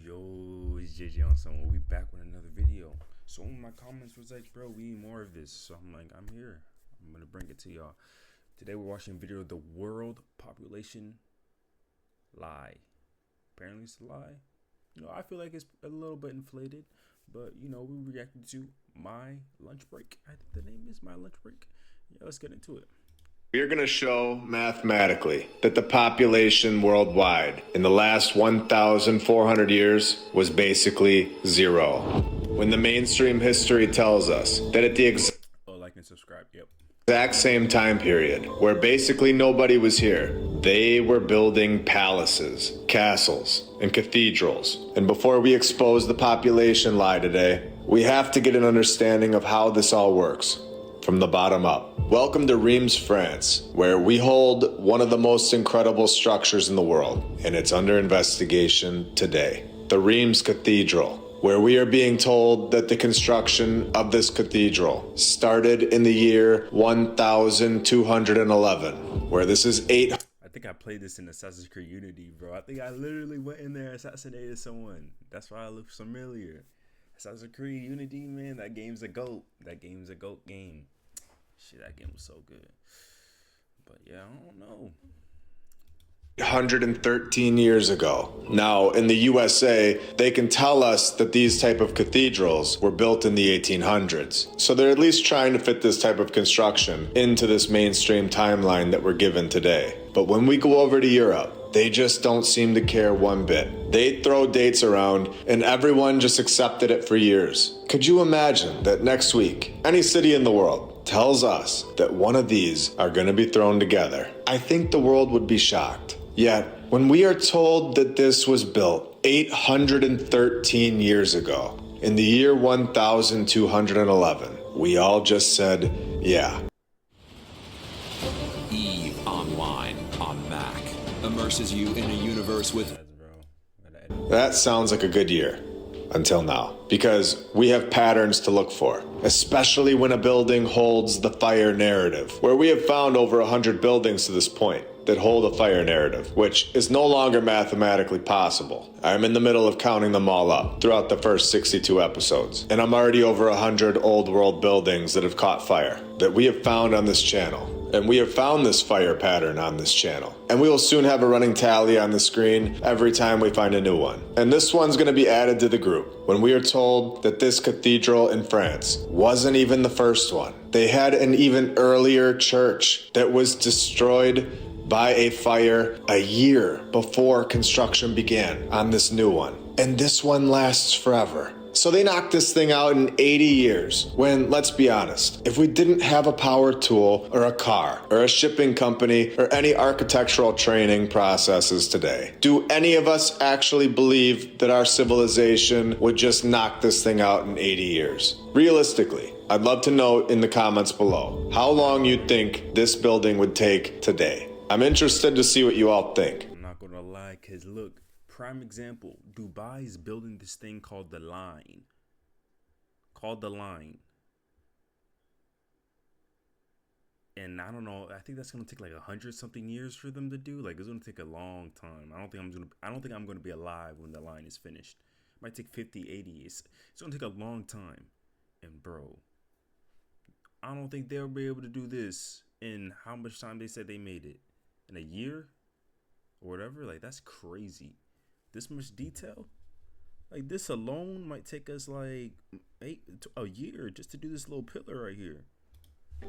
Yo, it's JJONSOME. We back with another video. So in my comments was like, bro, we need more of this. So I'm like, I'm here. I'm gonna bring it to y'all. Today we're watching a video of the world population lie. Apparently it's a lie. You know, I feel like it's a little bit inflated, but you know, we reacted to my lunch break. I think the name is my lunch break. Yeah, let's get into it. We are going to show mathematically that the population worldwide in the last 1,400 years was basically zero. When the mainstream history tells us that at the like and subscribe. Yep. exact same time period where basically nobody was here, they were building palaces, castles, and cathedrals. And before we expose the population lie today, we have to get an understanding of how this all works from the bottom up. Welcome to Reims, France, where we hold one of the most incredible structures in the world, and it's under investigation today. The Reims Cathedral, where we are being told that the construction of this cathedral started in the year 1211, where this is I think I played this in Assassin's Creed Unity, bro. I think I literally went in there and assassinated someone. That's why I look familiar. Assassin's Creed Unity, man, that game's a GOAT. That game's a GOAT game. Shit, that game was so good. But yeah, I don't know. 113 years ago. Now, in the USA, they can tell us that these type of cathedrals were built in the 1800s. So they're at least trying to fit this type of construction into this mainstream timeline that we're given today. But when we go over to Europe, they just don't seem to care one bit. They throw dates around and everyone just accepted it for years. Could you imagine that next week, any city in the world tells us that one of these are going to be thrown together? I think the world would be shocked. Yet, when we are told that this was built 813 years ago, in the year 1211, we all just said, yeah. EVE Online on Mac immerses you in a universe with... That sounds like a good year. Until now, because we have patterns to look for, especially when a building holds the fire narrative, where we have found over 100 buildings to this point that hold a fire narrative, which is no longer mathematically possible. I'm in the middle of counting them all up throughout the first 62 episodes, and I'm already over 100 old world buildings that have caught fire that we have found on this channel. And we have found this fire pattern on this channel. And we will soon have a running tally on the screen every time we find a new one. And this one's going to be added to the group when we are told that this cathedral in France wasn't even the first one. They had an even earlier church that was destroyed by a fire a year before construction began on this new one. And this one lasts forever. So they knocked this thing out in 80 years when, let's be honest, if we didn't have a power tool or a car or a shipping company or any architectural training processes today, do any of us actually believe that our civilization would just knock this thing out in 80 years? Realistically, I'd love to know in the comments below how long you think this building would take today. I'm interested to see what you all think. I'm not gonna lie, cause look, prime example, Dubai is building this thing called the Line. And I don't know, I think that's gonna take like 100-something years for them to do. Like, it's gonna take a long time. I don't think I'm gonna be alive when the Line is finished. It might take 50, 80. It's gonna take a long time. And bro, I don't think they'll be able to do this in how much time they said they made it. In a year? Or whatever. Like, that's crazy. This much detail, like this alone might take us like a year just to do this little pillar right here.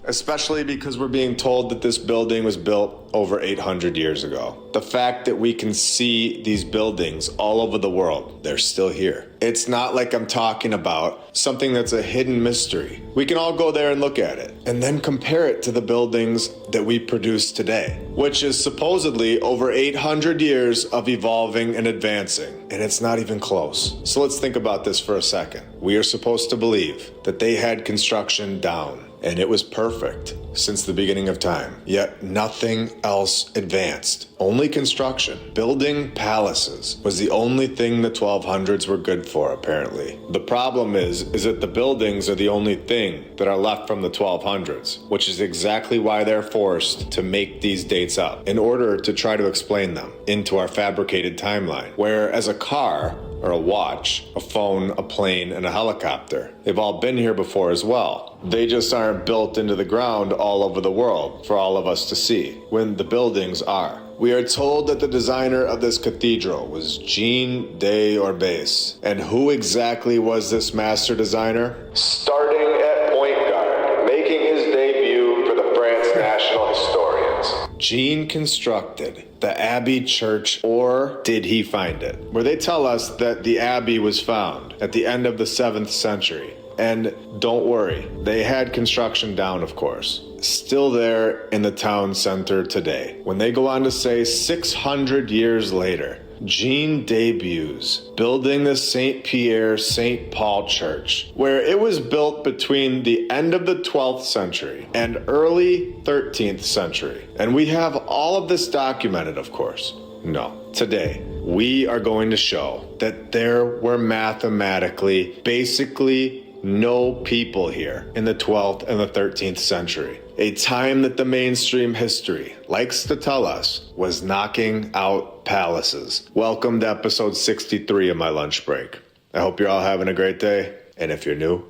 Especially because we're being told that this building was built over 800 years ago. The fact that we can see these buildings all over the world, they're still here. It's not like I'm talking about something that's a hidden mystery. We can all go there and look at it and then compare it to the buildings that we produce today, which is supposedly over 800 years of evolving and advancing, and it's not even close. So let's think about this for a second. We are supposed to believe that they had construction down, and it was perfect since the beginning of time. Yet nothing else advanced. Only construction. Building palaces was the only thing the 1200s were good for, apparently. The problem is that the buildings are the only thing that are left from the 1200s, which is exactly why they're forced to make these dates up in order to try to explain them into our fabricated timeline. Whereas a car or a watch, a phone, a plane, and a helicopter. They've all been here before as well. They just aren't built into the ground all over the world for all of us to see, when the buildings are. We are told that the designer of this cathedral was Jean de Orbais. And who exactly was this master designer? Starting at point guard, making his debut for the France National Historians. Jean constructed the Abbey Church, or did he find it? Where they tell us that the Abbey was found at the end of the 7th century. And don't worry, they had construction down, of course. Still there in the town center today. When they go on to say 600 years later, Jean debuts building the St. Pierre St. Paul Church, where it was built between the end of the 12th century and early 13th century. And we have all of this documented, of course. No, today we are going to show that there were mathematically, basically, no people here in the 12th and the 13th century. A time that the mainstream history likes to tell us was knocking out palaces. Welcome to episode 63 of my lunch break. I hope you're all having a great day, and if you're new,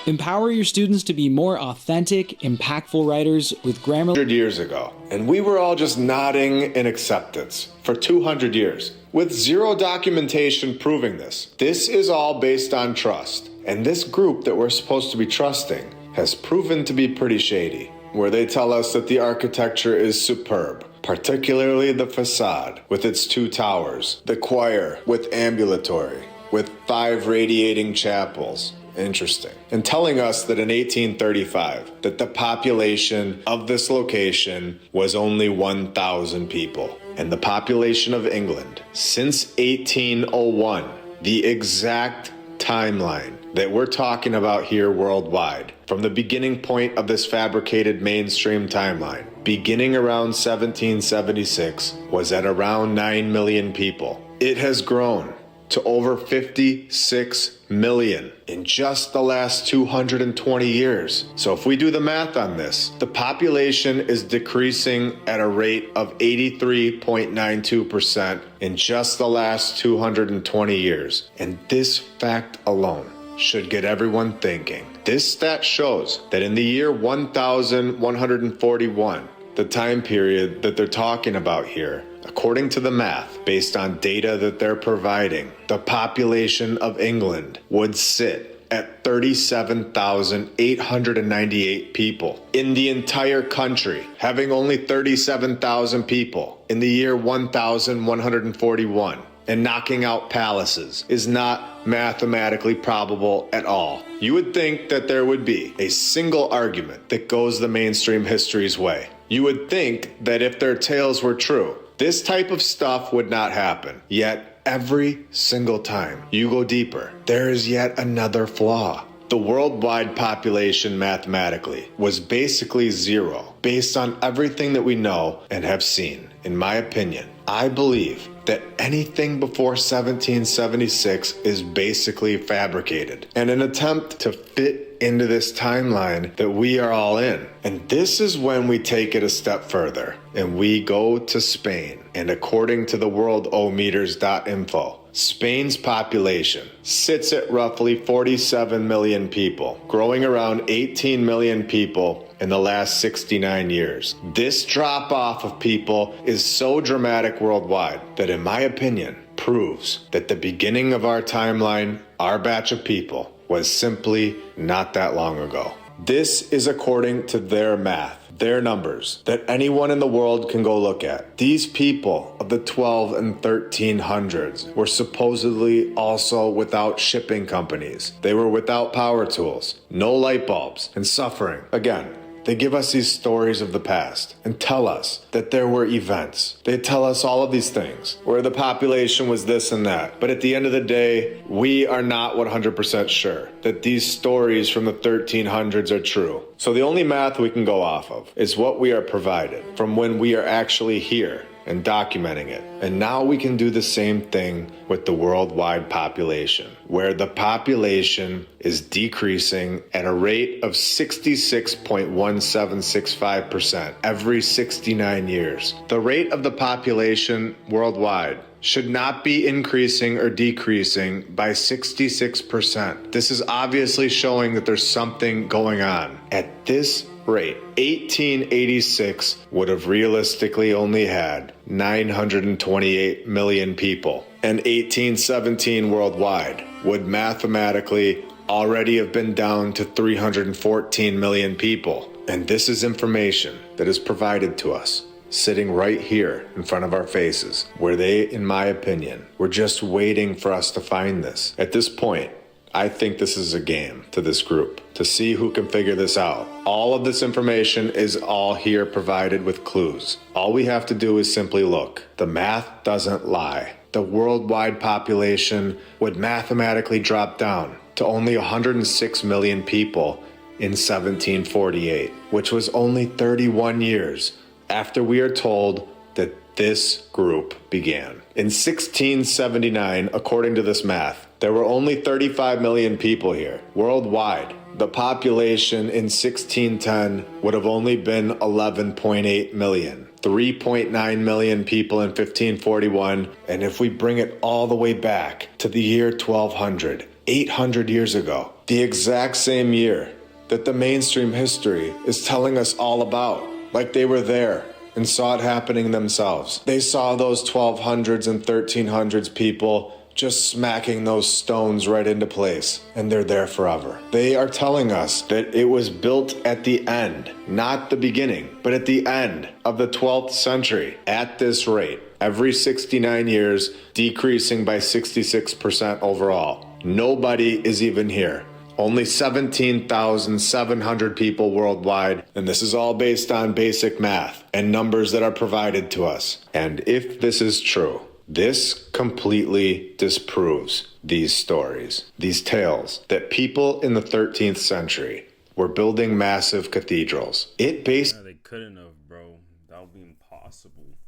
empower your students to be more authentic, impactful writers with Grammarly. 100 years ago, and we were all just nodding in acceptance for 200 years, with zero documentation proving this. This is all based on trust, and this group that we're supposed to be trusting has proven to be pretty shady, where they tell us that the architecture is superb, particularly the facade with its 2 towers, the choir with ambulatory, with 5 radiating chapels. Interesting. And telling us that in 1835, that the population of this location was only 1,000 people. And the population of England, since 1801, the exact timeline that we're talking about here worldwide, from the beginning point of this fabricated mainstream timeline, beginning around 1776, was at around 9 million people. It has grown to over 56 million in just the last 220 years. So if we do the math on this, the population is decreasing at a rate of 83.92% in just the last 220 years. And this fact alone should get everyone thinking. This stat shows that in the year 1141, the time period that they're talking about here, according to the math, based on data that they're providing, the population of England would sit at 37,898 people. In the entire country, having only 37,000 people in the year 1141 and knocking out palaces is not mathematically probable at all. You would think that there would be a single argument that goes the mainstream history's way. You would think that if their tales were true, this type of stuff would not happen. Yet, every single time you go deeper, there is yet another flaw. The worldwide population mathematically was basically zero, based on everything that we know and have seen. In my opinion, I believe that anything before 1776 is basically fabricated, and an attempt to fit into this timeline that we are all in. And this is when we take it a step further and we go to Spain. And according to the worldometers.info, Spain's population sits at roughly 47 million people, growing around 18 million people in the last 69 years. This drop off of people is so dramatic worldwide that, in my opinion, proves that the beginning of our timeline, our batch of people, was simply not that long ago. This is according to their math, their numbers, that anyone in the world can go look at. These people of the 12 and 1300s were supposedly also without shipping companies. They were without power tools, no light bulbs, and suffering. Again, they give us these stories of the past and tell us that there were events. They tell us all of these things where the population was this and that. But at the end of the day, we are not 100% sure that these stories from the 1300s are true. So the only math we can go off of is what we are provided from when we are actually here and documenting it. And now we can do the same thing with the worldwide population, where the population is decreasing at a rate of 66.1765% every 69 years. The rate of the population worldwide should not be increasing or decreasing by 66%. This is obviously showing that there's something going on. At this rate, 1886 would have realistically only had 928 million people, and 1817 worldwide would mathematically already have been down to 314 million people. And this is information that is provided to us, sitting right here in front of our faces, where they, in my opinion, were just waiting for us to find this. At this point, I think this is a game to this group to see who can figure this out. All of this information is all here provided with clues. All we have to do is simply look. The math doesn't lie. The worldwide population would mathematically drop down to only 106 million people in 1748, which was only 31 years after we are told that this group began. In 1679, according to this math, there were only 35 million people here worldwide. The population in 1610 would have only been 11.8 million. 3.9 million people in 1541, and if we bring it all the way back to the year 1200, 800 years ago, the exact same year that the mainstream history is telling us all about, like they were there and saw it happening themselves. They saw those 1200s and 1300s people just smacking those stones right into place, and they're there forever. They are telling us that it was built at the end, not the beginning, but at the end of the 12th century at this rate, every 69 years, decreasing by 66% overall. Nobody is even here. Only 17,700 people worldwide, and this is all based on basic math and numbers that are provided to us. And if this is true, this completely disproves these stories, these tales that people in the 13th century were building massive cathedrals. It based. They couldn't have, bro. That would be impossible.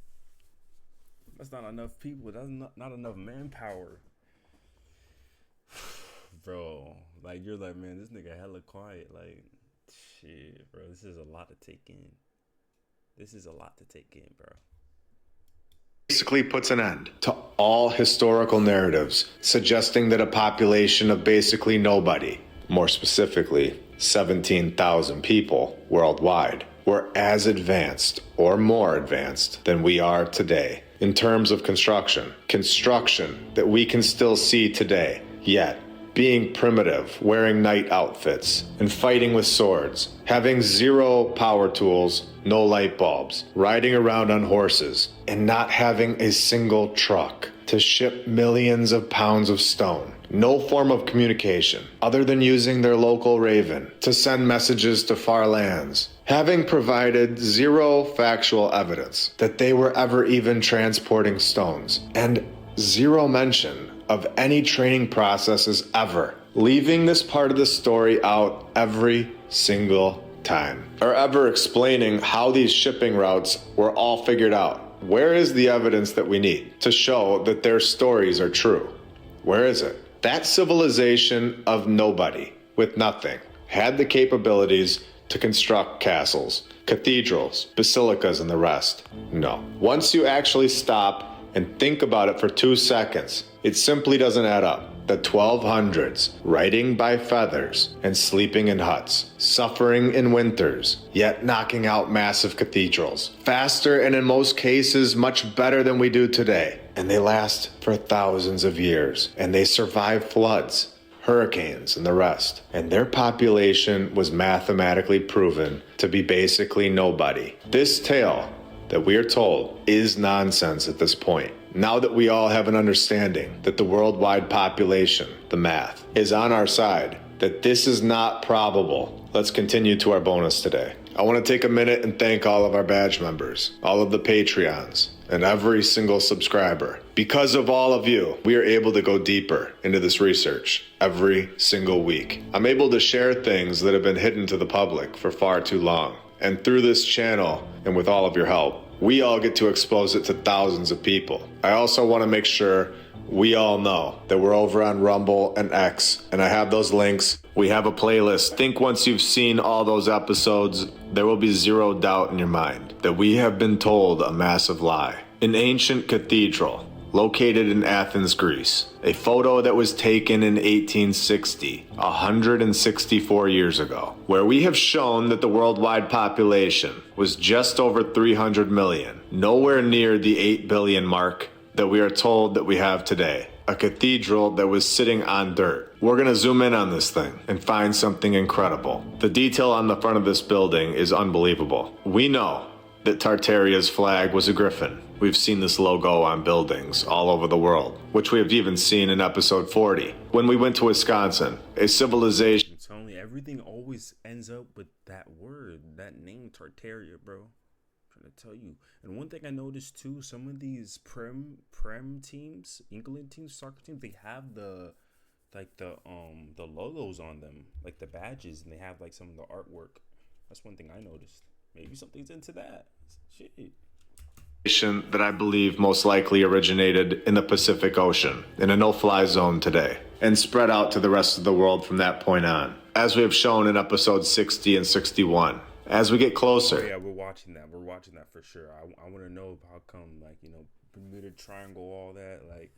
That's not enough people. That's not enough manpower. Bro, like, you're like, man, this nigga hella quiet. Like, shit, bro, this is a lot to take in. Bro. Basically puts an end to all historical narratives suggesting that a population of basically nobody, more specifically 17,000 people worldwide, were as advanced or more advanced than we are today in terms of construction that we can still see today, yet being primitive, wearing night outfits, and fighting with swords, having zero power tools, no light bulbs, riding around on horses, and not having a single truck to ship millions of pounds of stone. No form of communication, other than using their local raven to send messages to far lands. Having provided zero factual evidence that they were ever even transporting stones, and zero mention of any training processes ever, leaving this part of the story out every single time, or ever explaining how these shipping routes were all figured out. Where is the evidence that we need to show that their stories are true? Where is it? That civilization of nobody with nothing had the capabilities to construct castles, cathedrals, basilicas, and the rest. No. Once you actually stop and think about it for 2 seconds, it simply doesn't add up. The 1200s, riding by feathers and sleeping in huts, suffering in winters, yet knocking out massive cathedrals, faster and in most cases much better than we do today. And they last for thousands of years, and they survive floods, hurricanes, and the rest. And their population was mathematically proven to be basically nobody. This tale that we are told is nonsense at this point. Now that we all have an understanding that the worldwide population, the math, is on our side, that this is not probable, let's continue to our bonus today. I want to take a minute and thank all of our badge members, all of the Patreons, and every single subscriber. Because of all of you, we are able to go deeper into this research every single week. I'm able to share things that have been hidden to the public for far too long. And through this channel, and with all of your help, we all get to expose it to thousands of people. I also want to make sure we all know that we're over on Rumble and X, and I have those links. We have a playlist. I think once you've seen all those episodes, there will be zero doubt in your mind that we have been told a massive lie. An ancient cathedral located in Athens, Greece. A photo that was taken in 1860, 164 years ago, where we have shown that the worldwide population was just over 300 million, nowhere near the 8 billion mark that we are told that we have today. A cathedral that was sitting on dirt. We're gonna zoom in on this thing and find something incredible. The detail on the front of this building is unbelievable. We know that Tartaria's flag was a griffin. We've seen this logo on buildings all over the world, which we have even seen in episode 40. When we went to Wisconsin, a civilization. I'm telling you, everything always ends up with that word, that name, Tartaria, bro. I'm trying to tell you. And one thing I noticed too, some of these prem teams, England teams, soccer teams, they have the logos on them, like the badges, and they have like some of the artwork. That's one thing I noticed. Maybe something's into that. Shit. That I believe most likely originated in the Pacific Ocean, in a no-fly zone today, and spread out to the rest of the world from that point on, as we have shown in episodes 60 and 61. As we get closer. Oh, yeah, we're watching that. We're watching that for sure. I want to know how come, like, you know, Bermuda Triangle, all that, like,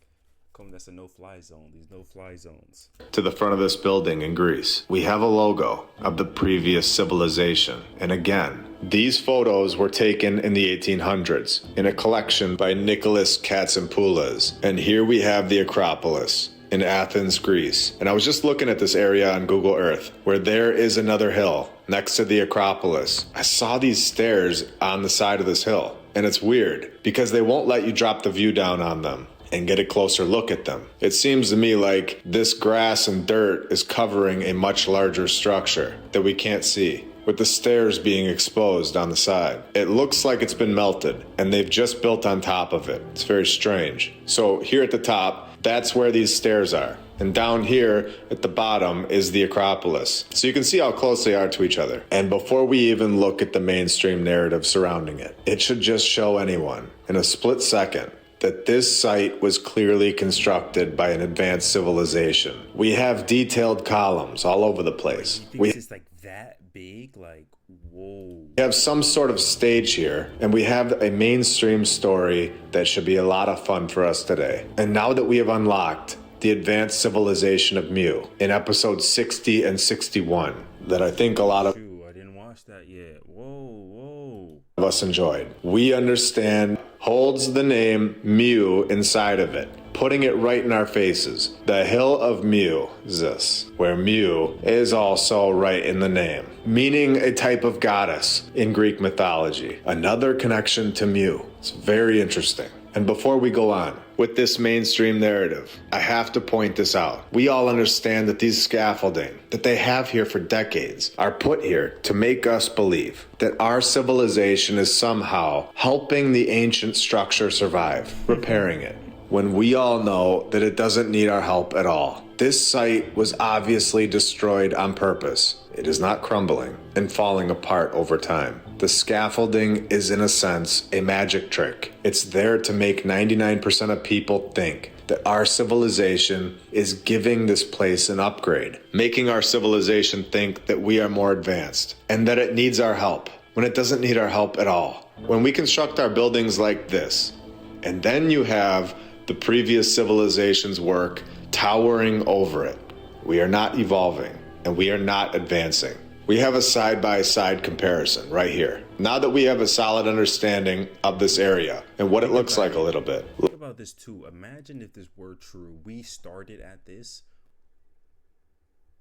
come that's a no-fly zone. These no-fly zones. To the front of this building in Greece, we have a logo of the previous civilization. And again, these photos were taken in the 1800s in a collection by Nicholas Katsimpoulas. And here we have the Acropolis in Athens, Greece. And I was just looking at this area on Google Earth, where there is another hill next to the Acropolis. I saw these stairs on the side of this hill. And it's weird, because they won't let you drop the view down on them and get a closer look at them. It seems to me like this grass and dirt is covering a much larger structure that we can't see, with the stairs being exposed on the side. It looks like it's been melted, and they've just built on top of it. It's very strange. So here at the top, that's where these stairs are. And down here at the bottom is the Acropolis. So you can see how close they are to each other. And before we even look at the mainstream narrative surrounding it, it should just show anyone in a split second that this site was clearly constructed by an advanced civilization. We have detailed columns all over the place. We it's like that big, like, whoa. We have some sort of stage here, and we have a mainstream story that should be a lot of fun for us today. And now that we have unlocked the advanced civilization of Mu in episodes 60 and 61, that I think a lot of I didn't watch that yet. Whoa. of us enjoyed. We understand holds the name Mu inside of it, putting it right in our faces. The Hill of Mu-sis, where Mu is also right in the name, meaning a type of goddess in Greek mythology. Another connection to Mu. It's very interesting. And before we go on with this mainstream narrative, I have to point this out. We all understand that these scaffolding that they have here for decades are put here to make us believe that our civilization is somehow helping the ancient structure survive, repairing it, when we all know that it doesn't need our help at all. This site was obviously destroyed on purpose. It is not crumbling and falling apart over time. The scaffolding is, in a sense, a magic trick. It's there to make 99% of people think that our civilization is giving this place an upgrade, making our civilization think that we are more advanced and that it needs our help, when it doesn't need our help at all. When we construct our buildings like this, and then you have the previous civilization's work towering over it, we are not evolving and we are not advancing. We have a side-by-side comparison right here. Now that we have a solid understanding of this area and what it looks like a little bit. Think about this too. Imagine if this were true. We started at this.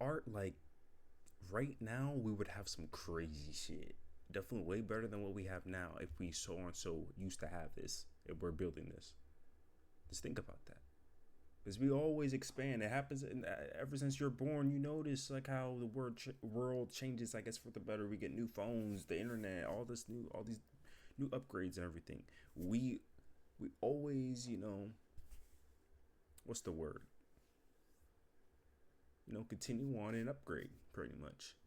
Art, like, right now, we would have some crazy shit. Definitely way better than what we have now if we so used to have this, if we're building this. Just think about that. Because we always expand. It happens ever since you're born. You notice like how the world changes, I guess, for the better. We get new phones, the internet, all these new upgrades and everything. We always, what's the word? Continue on and upgrade pretty much.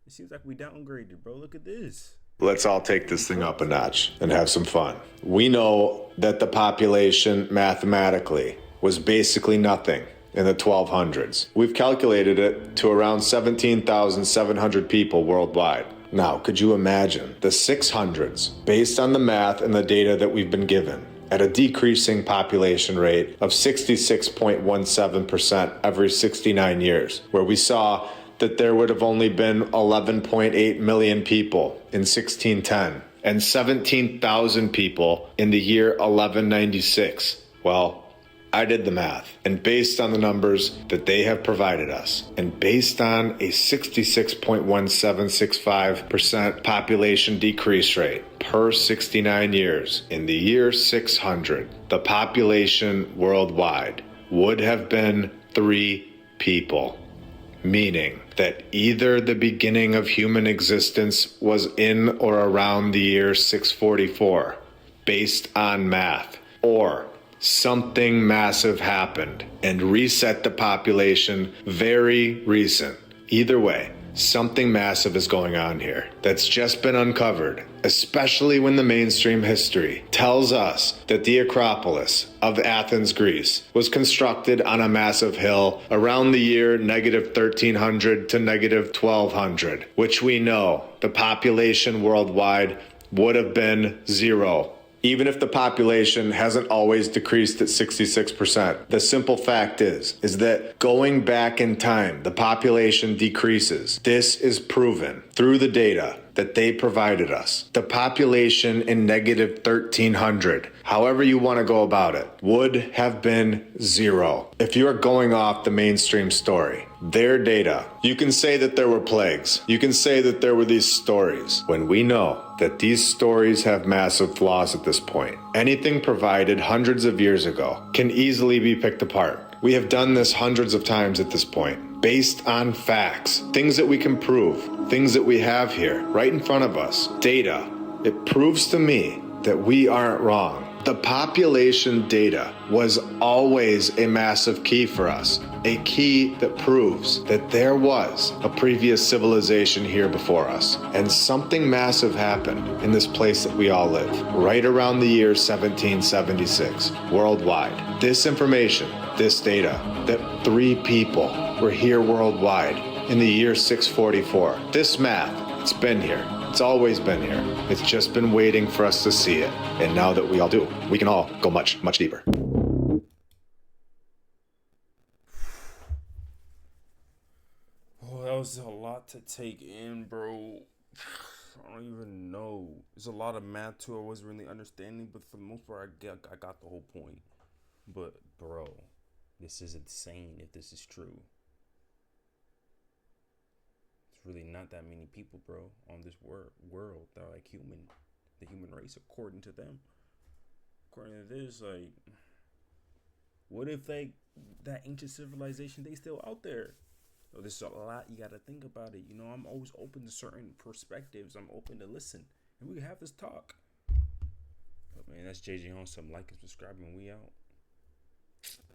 It seems like we downgraded, bro. Look at this. Let's all take this thing up a notch and have some fun. We know that the population mathematically was basically nothing in the 1200s. We've calculated it to around 17,700 people worldwide. Now, could you imagine the 600s based on the math and the data that we've been given? at a decreasing population rate of 66.17% every 69 years, where we saw that there would have only been 11.8 million people in 1610 and 17,000 people in the year 1196. Well, I did the math, and based on the numbers that they have provided us, and based on a 66.1765% population decrease rate per 69 years, in the year 600, the population worldwide would have been 3 people. Meaning that either the beginning of human existence was in or around the year 644, based on math, or something massive happened and reset the population very recent. Either way, something massive is going on here that's just been uncovered, especially when the mainstream history tells us that the Acropolis of Athens, Greece, was constructed on a massive hill around the year -1300 to -1200, which we know the population worldwide would have been 0. Even if the population hasn't always decreased at 66%, the simple fact is that going back in time, the population decreases. This is proven through the data that they provided us. The population in -1300, however you want to go about it, would have been 0. If you are going off the mainstream story, their data, you can say that there were plagues. You can say that there were these stories, when we know that these stories have massive flaws at this point. Anything provided hundreds of years ago can easily be picked apart. We have done this hundreds of times at this point, based on facts, things that we can prove, things that we have here, right in front of us, data. It proves to me that we aren't wrong. The population data was always a massive key for us, a key that proves that there was a previous civilization here before us, and something massive happened in this place that we all live, right around the year 1776, worldwide. This information, this data, that 3 people were here worldwide in the year 644. This math, it's been here. It's always been here. It's just been waiting for us to see it. And now that we all do, we can all go much, much deeper. Oh, that was a lot to take in, bro. I don't even know. There's a lot of math too I wasn't really understanding, but for the most part, I got the whole point. But, bro, this is insane if this is true. Really not that many people, bro, on this world that are like the human race, according to them. According to this, like, what if that ancient civilization, they still out there? So there's a lot you gotta think about it. You know, I'm always open to certain perspectives. I'm open to listen, and we can have this talk. But man, that's JJONSOME. Like and subscribe, and we out.